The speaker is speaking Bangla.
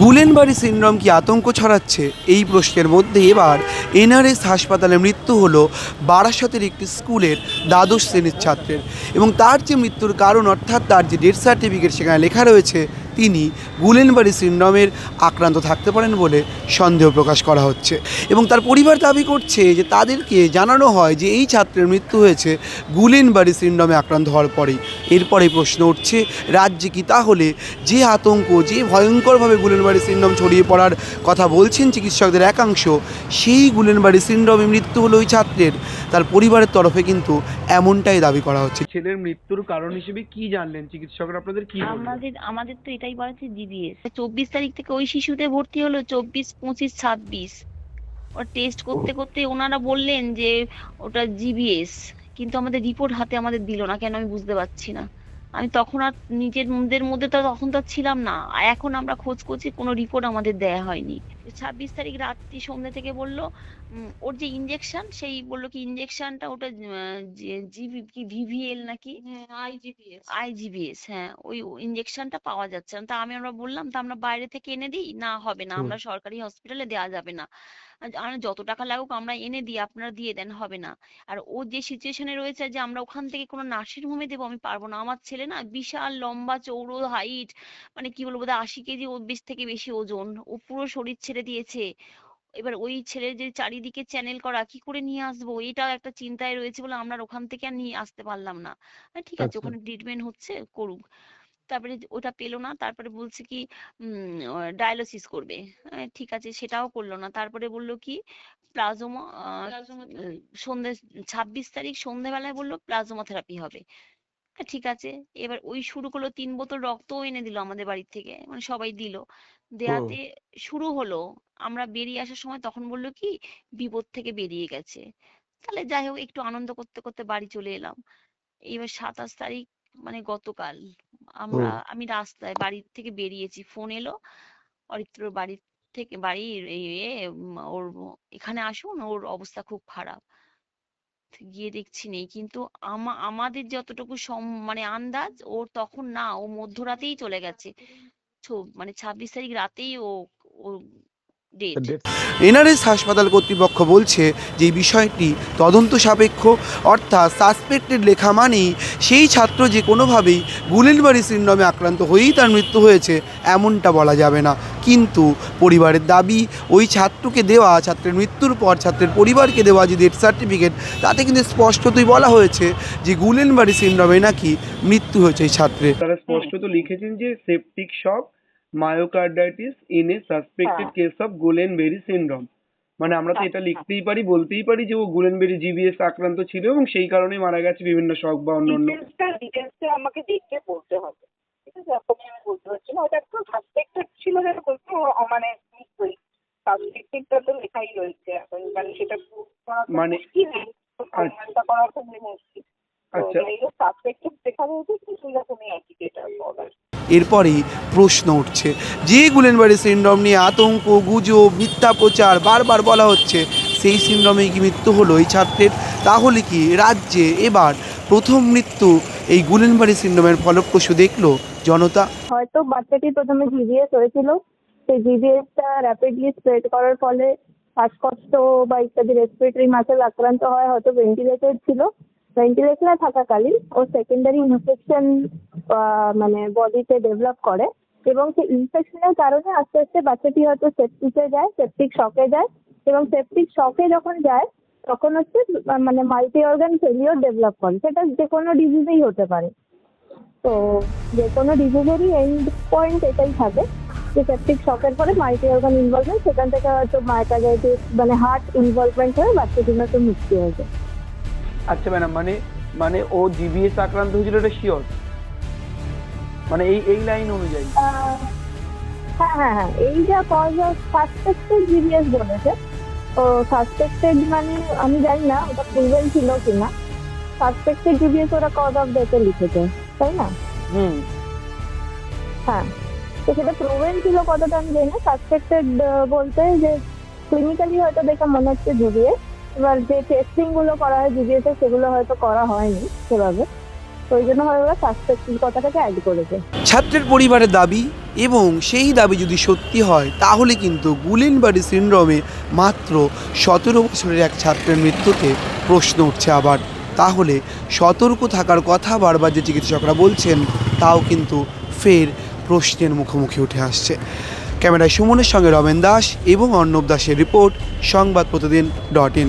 গুলেনবারি সিনড্রোম কি আতঙ্ক ছড়াচ্ছে? এই প্রশ্নের মধ্যে এবার এনআরএস হাসপাতালে মৃত্যু হলো বারাসতের একটি স্কুলের দ্বাদশ শ্রেণীর ছাত্রের, এবং তার যে মৃত্যুর কারণ অর্থাৎ তার যে ডেথ সার্টিফিকেট সেখানে লেখা রয়েছে তিনি গুলেনবারি সিনড্রোমের আক্রান্ত থাকতে পারেন বলে সন্দেহ প্রকাশ করা হচ্ছে। এবং তার পরিবার দাবি করছে যে তাদেরকে জানানো হয় যে এই ছাত্রের মৃত্যু হয়েছে গুলেনবারি সিনড্রোমে আক্রান্ত হওয়ার পরেই। এরপরে প্রশ্ন উঠছে, রাজ্যে কি তাহলে যে আতঙ্ক, যে ভয়ঙ্করভাবে গুলেনবারি সিনড্রোম ছড়িয়ে পড়ার কথা বলছেন চিকিৎসকদের একাংশ, সেই গুলেনবারি সিনড্রোমে মৃত্যু হলো ওই ছাত্রের? তার পরিবারের তরফে কিন্তু এমনটাই দাবি করা হচ্ছে। ছেলের মৃত্যুর কারণ হিসেবে কি জানলেন চিকিৎসকরা, আপনাদের কি বললেন? আমাদের তো এটাই বলা হচ্ছে জিবিএস 24 তারিখ থেকে ওই শিশুতে ভর্তি হলো 24, 25, 26। ওর টেস্ট করতে করতে ওনারা বললেন যে ওটা জিবিএস, কিন্তু আমাদের রিপোর্ট হাতে আমাদের দিল না, কেন আমি বুঝতে পারছি না। আমি তখন আর নিজেদের মধ্যে তো তখন তো আর ছিলাম না, আর এখন আমরা খোঁজ করছি, কোনো রিপোর্ট আমাদের দেয়া হয়নি। 26 তারিখ রাত্রি সন্ধ্যে থেকে বললো ওর যে ইঞ্জেকশন, সেই বললো কি ইঞ্জেকশনটা ওটা জিবি কি ভিভিএল নাকি আইজিবিএস, হ্যাঁ ওই ইঞ্জেকশনটা পাওয়া যাচ্ছে না। তা আমরা বললাম তা আমরা বাইরে থেকে এনে দিই, না হবে না, আমরা সরকারি হসপিটালে দেওয়া যাবে না। আর যত টাকা লাগুক আমরা এনে দিই, আপনারা দিয়ে দেন, হবে না। আর ও যে সিচুয়েশনে রয়েছে যে আমরা ওখান থেকে কোনো নার্সিং হোমে দেবো, আমি পারবো না। আমার ছেলে না বিশাল লম্বা চৌড়ো হাইট, মানে কি বলবো, 80 কেজি ওর থেকে বেশি ওজন, ও পুরো শরীর ছেড়ে দিয়েছে। এবার ওই ছেলের যে চারিদিকে চ্যানেল করা, কি করে নিয়ে আসবো, এটাও একটা চিন্তায় রয়েছে বলে আমরা আর ওখান থেকে আর নিয়ে আসতে পারলাম না। ঠিক আছে, ওখানে ট্রিটমেন্ট হচ্ছে, করুক। তারপরে ওটা পেলো না, তারপরে বলছে কি ডায়ালিসিস করবে। ঠিক আছে, সেটাও করলো না। তারপরে বললো কি প্লাজমা, সন্ধ্যে 26 তারিখ সন্ধ্যেবেলায় বললো প্লাজমা থেরাপি হবে। ঠিক আছে, এবার ওই শুরু করলো, 3 বোতল রক্তও এনে দিল আমাদের বাড়ির থেকে, মানে সবাই দিল। দেয়াতে শুরু হলো, আমরা বেরিয়ে আসার সময় তখন বললো কি বিপদ থেকে বেরিয়ে গেছে। তাহলে যাই হোক, একটু আনন্দ করতে করতে বাড়ি চলে এলাম। এবার 27 তারিখ, মানে গতকাল, আমি রাস্তায় বাড়ি থেকে বেরিয়েছি, ফোন এলো অরিত্রর বাড়ি থেকে, বাড়ির ওর এখানে আসুন, ওর অবস্থা খুব খারাপ। গিয়ে দেখছি নেই, কিন্তু আমাদের যতটুকু মানে আন্দাজ, ওর তখন না, ও মধ্যরাতেই চলে গেছে। মানে 26 তারিখ রাতেই ও ডেট। এনআরএস হাসপাতাল কর্তৃপক্ষ বলছে যে এই বিষয়টি তদন্ত সাপেক্ষ, অর্থাৎ সাসপেক্টেড লেখা মানেই সেই ছাত্র যে কোনোভাবেই গুলেনবারি সিনড্রোমে আক্রান্ত হয়েই তার মৃত্যু হয়েছে এমনটা বলা যাবে না। কিন্তু পরিবারের দাবি, ওই ছাত্রকে দেওয়া, ছাত্রের মৃত্যুর পর ছাত্রের পরিবারকে দেওয়া যে ডেথ সার্টিফিকেট, তাতে কিন্তু স্পষ্টতই বলা হয়েছে যে গুলেনবারি সিনড্রোমে নাকি মৃত্যু হয়েছে এই ছাত্রের। তারা স্পষ্টত লিখেছেন যে septic shock myocarditis in a suspected case of Guillain-Barré syndrome. মানে আমরা তো এটা লিখতেই পারি, বলতেই পারি যে ও গুলেনবেরি জিবিএস আক্রান্ত ছিল এবং সেই কারণেই মারা গেছে, বিভিন্ন শক বা অন্যান্য। ডিটেলসটা আমাকে দেখে বলতে হবে, ঠিক আছে? এখনই আমি বলতে পারছি না। ওটা একটু সাসপেক্টেড ছিল যেটা বলতে, মানে নিশ্চয়ই সাসপেক্টেডটা তো লেখাই রয়েছে এখন, মানে সেটা proof করা তো মানে মুশকিল, প্রমাণটা করা খুবই মুশকিল। তো আচ্ছা, যাই হোক, সাসপেক্টেড লেখা রয়েছে, কিন্তু এরকমই আর কি, যেটা বলার। এরপরেই প্রশ্ন উঠছে, যে গুলেনবারি সিনড্রোম নিয়ে আতঙ্ক, গুজব, মিথ্যা প্রচার বারবার বলা হচ্ছে, সেই সিনড্রোমেই কি মৃত্যু হলো এই ছাত্রের? তাহলে কি রাজ্যে এবার প্রথম মৃত্যু এই গুলেনবারি সিনড্রোমের ফলপ্রসূ দেখলো জনতা? হয়তো বাচ্চাটি প্রথমে জিভিএস হয়েছিল, সেই জিভিএসটা র্যাপিডলি স্প্রেড করার ফলে শ্বাসকষ্ট বা ইত্যাদি রেসপিরেটরি মাসেল আক্রান্ত হয়, হয়তো ভেন্টিলেটেড ছিল। ভেন্টিলেশনে থাকাকালীন ও সেকেন্ডারি ইনফেকশন মানে বডিতে ডেভেলপ করে, এবং সেই ইনফেকশনের কারণে আস্তে আস্তে বাচ্চাটি হয়তো সেপটিকে যায়, সেপটিক শকে যায়, এবং সেপটিক শকে যখন যায় তখন হচ্ছে মানে মাল্টি অর্গান ফেলিওর ডেভেলপ করে। সেটা যে কোনো ডিজিজেই হতে পারে। তো যে কোনো ডিজিজেরই এন্ড পয়েন্ট এটাই থাকে যে সেপটিক শকের পরে মাল্টি অর্গান ইনভলভমেন্ট, সেখান থেকে হয়তো মায়োকার্ডাইটিস মানে হার্ট ইনভলভমেন্ট হয়ে বাচ্চাটির মতো মৃত্যু হয়ে যায়। আচ্ছা ম্যাডাম, মানে মানে ও জিবিএস আক্রান্ত হয়েছিল এটা শিওর? মানে এই লাইন অনুযায়ী? হ্যাঁ হ্যাঁ হ্যাঁ, এই যা কজ অফ সাসপেক্টেড জিবিএস বলেছে, তো সাসপেক্টেড মানে আমি জানি না ওটা প্রুভেন ছিল কিনা। সাসপেক্টেড জিবিএস ওরা কজ অফ ডেথে লিখেছে, তাই না? হ্যাঁ, তো সেটা প্রুভেন ছিল কতটা আমি জানি না। সাসপেক্টেড বলতে যে ক্লিনিক্যালি হয়তো দেখে মনে হচ্ছে জিবিএস, এবার যে টেস্টিং গুলো করা হয় জিবিএস এর সেগুলো হয়তো করা হয়নি সেভাবে। তো ওই জন্য হয় ওরা সাসপেক্টেড কথাটাকে অ্যাড করেছে। ছাত্রের পরিবারের দাবি, এবং সেই দাবি যদি সত্যি হয় তাহলে কিন্তু গুলেনবার্গ সিনড্রোমে মাত্র 17 বছরের এক ছাত্রের মৃত্যুতে প্রশ্ন উঠছে আবার। তাহলে সতর্ক থাকার কথা বারবার যে চিকিৎসকরা বলছেন তাও কিন্তু ফের প্রশ্নের মুখোমুখি উঠে আসছে। ক্যামেরায় সুমনের সঙ্গে রমেন দাস এবং অর্ণব দাসের রিপোর্ট, সংবাদ প্রতিদিন .in।